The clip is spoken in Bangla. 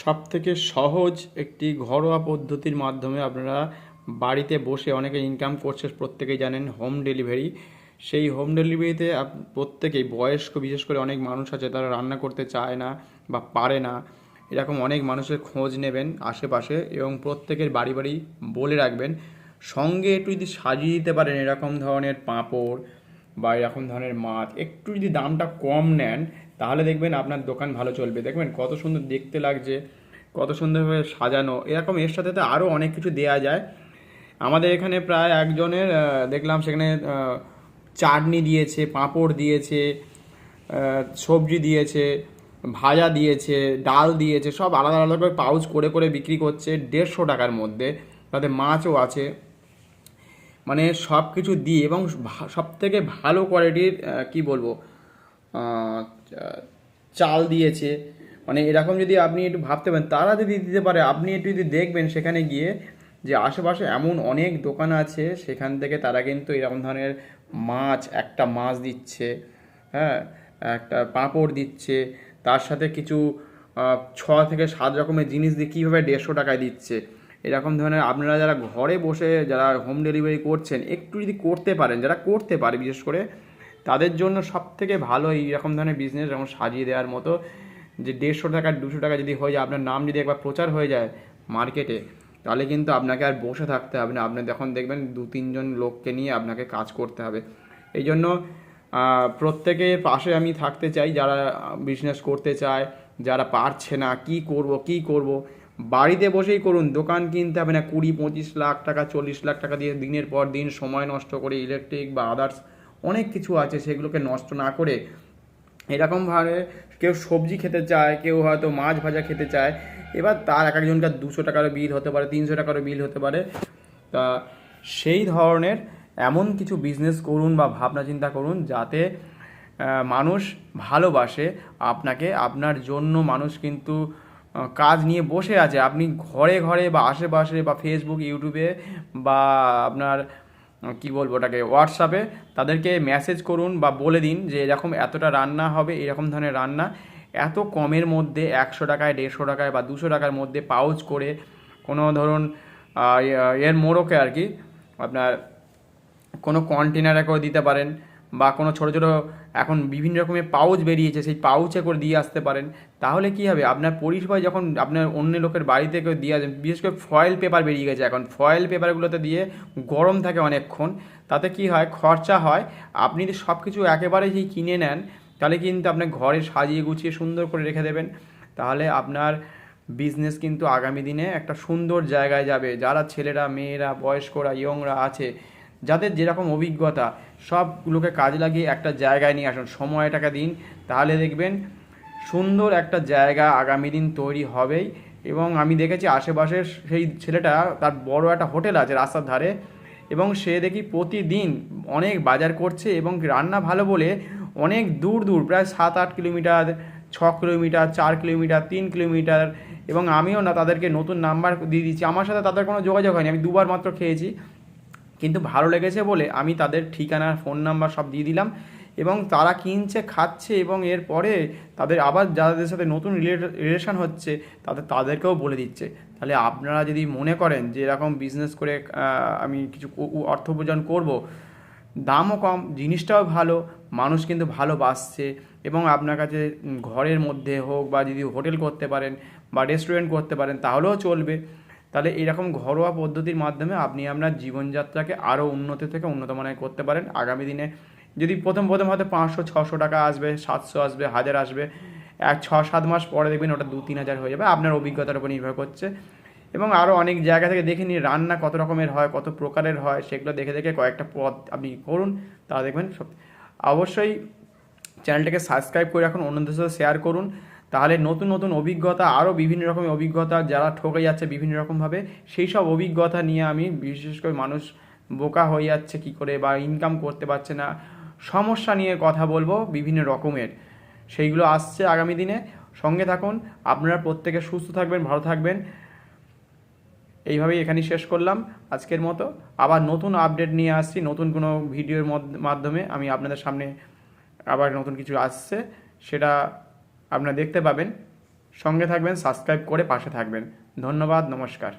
সবথেকে সহজ একটি ঘরোয়া পদ্ধতির মাধ্যমে আপনারা বাড়িতে বসে অনেকে ইনকাম করছে, প্রত্যেকেই জানেন, হোম ডেলিভারি। সেই হোম ডেলিভারিতে প্রত্যেকেই, বয়স্ক বিশেষ করে অনেক মানুষ আছে তারা রান্না করতে চায় না বা পারে না, এরকম অনেক মানুষের খোঁজ নেবেন আশেপাশে এবং প্রত্যেকের বাড়ি বাড়ি বলে রাখবেন। সঙ্গে একটু যদি সাজিয়ে দিতে পারেন এরকম ধরনের পাঁপড় বা এরকম ধরনের মাছ, একটু যদি দামটা কম নেন, তাহলে দেখবেন আপনার দোকান ভালো চলবে। দেখবেন কত সুন্দর দেখতে লাগছে, কত সুন্দরভাবে সাজানো। এরকম এর সাথে তো আরও অনেক কিছু দেয়া যায়। আমাদের এখানে প্রায় একজনের দেখলাম সেখানে চাটনি দিয়েছে, পাঁপড় দিয়েছে, সবজি দিয়েছে, ভাজা দিয়েছে, ডাল দিয়েছে, সব আলাদা আলাদা করে পাউচ করে করে বিক্রি করছে 150 টাকার মধ্যে। তাতে মাছও আছে, মানে সব কিছু দিয়ে, এবং সব থেকে ভালো কোয়ালিটির কি বলবো, আহ, চাল দিয়েছে। মানে এরকম যদি আপনি একটু ভাবতে পারেন, তারা যদি দিতে পারে, আপনি একটু যদি দেখবেন সেখানে গিয়ে যে আশেপাশে এমন অনেক দোকান আছে, সেখান থেকে তারা কিন্তু এরকম ধরনের মাছ, একটা মাছ দিচ্ছে, হ্যাঁ, একটা পাঁপড় দিচ্ছে, তার সাথে কিছু 6 থেকে 7 রকমের জিনিস দিয়ে কীভাবে 150 টাকায় দিচ্ছে। এরকম ধরনের আপনারা যারা ঘরে বসে যারা হোম ডেলিভারি করছেন, একটু যদি করতে পারেন, যারা করতে পারে বিশেষ করে, তাদের জন্য সব থেকে ভালো এইরকম ধরনের বিজনেস যেমন সাজিয়ে দেওয়ার মতো। যে 150 টাকা 200 টাকা যদি হয়ে যায়, আপনার নাম যদি একবার প্রচার হয়ে যায় মার্কেটে, তাহলে কিন্তু আপনাকে আর বসে থাকতে হবে না। আপনি তখন দেখবেন 2-3 জন লোককে নিয়ে আপনাকে কাজ করতে হবে। এই জন্য প্রত্যেকের পাশে আমি থাকতে চাই, যারা বিজনেস করতে চায়, যারা পারছে না, কি করব, বাড়িতে বসেই করুন। দোকান কিনতে হবে না 20-25 লাখ টাকা, 40 লাখ টাকা দিয়ে দিনের পর দিন সময় নষ্ট করে, ইলেকট্রিক বা আদার্স অনেক কিছু আছে, সেগুলোকে নষ্ট না করে এরকমভাবে কেউ সবজি খেতে চায়, কেউ হয়তো মাছ ভাজা খেতে চায়। এবার তার এক একজনকার 200 টাকারও বিল হতে পারে, 300 টাকারও বিল হতে পারে। তা সেই ধরনের এমন কিছু বিজনেস করুন বা ভাবনা চিন্তা করুন যাতে মানুষ ভালোবাসে আপনাকে। আপনার জন্য মানুষ কিন্তু কাজ নিয়ে বসে আছে। আপনি ঘরে ঘরে বা আশেপাশে বা ফেসবুক, ইউটিউবে বা আপনার কি বলবো ওটাকে, হোয়াটসঅ্যাপে তাদেরকে মেসেজ করুন বা বলে দিন যে এরকম এতটা রান্না হবে, এরকম ধরনের রান্না এত কমের মধ্যে, 100 টাকায়, 150 টাকায় বা 200 টাকার মধ্যে পাউচ করে, কোনো ধরুন এর মোড়কে আর কি, আপনার কোনো কন্টেনারে করে দিতে পারেন, বা কোনো ছোটো ছোটো এখন বিভিন্ন রকমের পাউচ বেরিয়েছে, সেই পাউচে করে দিয়ে আসতে পারেন। তাহলে কী হবে, আপনার পরিষেবায় যখন আপনার অন্য লোকের বাড়িতে কেউ দিয়ে আসবেন, বিশেষ করে ফয়েল পেপার বেরিয়ে গেছে এখন, ফয়েল পেপারগুলোতে দিয়ে গরম থাকে অনেকক্ষণ, তাতে কি হয়, খরচা হয়। আপনি যদি সব কিছু একেবারে যেই কিনে নেন, তাহলে কিন্তু আপনার ঘরে সাজিয়ে গুছিয়ে সুন্দর করে রেখে দেবেন। তাহলে আপনার বিজনেস কিন্তু আগামী দিনে একটা সুন্দর জায়গায় যাবে। যারা ছেলেরা, মেয়েরা, বয়স্করা, ইয়ংরা আছে, যাদের যেরকম অভিজ্ঞতা, সবগুলোকে কাজে লাগিয়ে একটা জায়গায় নিয়ে আসুন, সময়টাকে দিন, তাহলে দেখবেন সুন্দর একটা জায়গা আগামী দিন তৈরি হবেই। এবং আমি দেখেছি আশেপাশের সেই ছেলেটা, তার বড় একটা হোটেল আছে রাস্তার ধারে, এবং সে দেখি প্রতিদিন অনেক বাজার করছে, এবং রান্না ভালো বলে অনেক দূর দূর, প্রায় 7-8 কিলোমিটার, 6 কিলোমিটার, 4 কিলোমিটার, 3 কিলোমিটার, এবং আমিও না তাদেরকে নতুন নাম্বার দিয়ে দিচ্ছি। আমার সাথে তাদের কোনো যোগাযোগ হয়নি, আমি 2বার মাত্র খেয়েছি, কিন্তু ভালো লেগেছে বলে আমি তাদের ঠিকানা, ফোন নাম্বার সব দিয়ে দিলাম, এবং তারা কিনছে, খাচ্ছে, এবং এরপরে তাদের আবার যাদের সাথে নতুন রিলেশন হচ্ছে, তাদেরকেও বলে দিচ্ছে। তাহলে আপনারা যদি মনে করেন যে এরকম বিজনেস করে আমি কিছু অর্থ উপার্জন করব, দামও কম, জিনিসটাও ভালো, মানুষ কিন্তু ভালোবাসছে, এবং আপনার কাছে ঘরের মধ্যে হোক, বা যদি হোটেল করতে পারেন বা রেস্টুরেন্ট করতে পারেন, তাহলেও চলবে। তাহলে এরকম ঘরোয়া পদ্ধতির মাধ্যমে আপনি আপনার জীবনযাত্রাকে আরও উন্নত থেকে উন্নত মানের করতে পারেন। আগামী দিনে যদি প্রথম প্রথম হয়তো 500-600 টাকা আসবে, 700 আসবে, 1000 আসবে, 6-7 মাস পরে দেখবেন ওটা 2-3 হাজার হয়ে যাবে, আপনার অভিজ্ঞতার উপর নির্ভর করছে। এবং আরও অনেক জায়গা থেকে দেখে নিয়ে রান্না কত রকমের হয়, কত প্রকারের হয়, সেগুলো দেখে দেখে কয়েকটা পদ আপনি করুন, তাহলে দেখবেন সব। অবশ্যই চ্যানেলটাকে সাবস্ক্রাইব করে রাখুন, অন্যদের সাথে শেয়ার করুন, তাহলে নতুন নতুন অভিজ্ঞতা, আরও বিভিন্ন রকমের অভিজ্ঞতা, যারা ঠকে যাচ্ছে বিভিন্ন রকমভাবে, সেই সব অভিজ্ঞতা নিয়ে আমি, বিশেষ করে মানুষ বোকা হয়ে যাচ্ছে কী করে বা ইনকাম করতে পারছে না, সমস্যা নিয়ে কথা বলবো বিভিন্ন রকমের, সেইগুলো আসছে আগামী দিনে। সঙ্গে থাকুন। আপনারা প্রত্যেকে সুস্থ থাকবেন, ভালো থাকবেন। এইভাবেই এখানেই শেষ করলাম আজকের মতো। আবার নতুন আপডেট নিয়ে আসছি, নতুন কোনো ভিডিওর মাধ্যমে আমি আপনাদের সামনে আবার নতুন কিছু আসছে, সেটা আপনারা দেখতে পাবেন। সঙ্গে থাকবেন, সাবস্ক্রাইব করে পাশে থাকবেন। ধন্যবাদ, নমস্কার।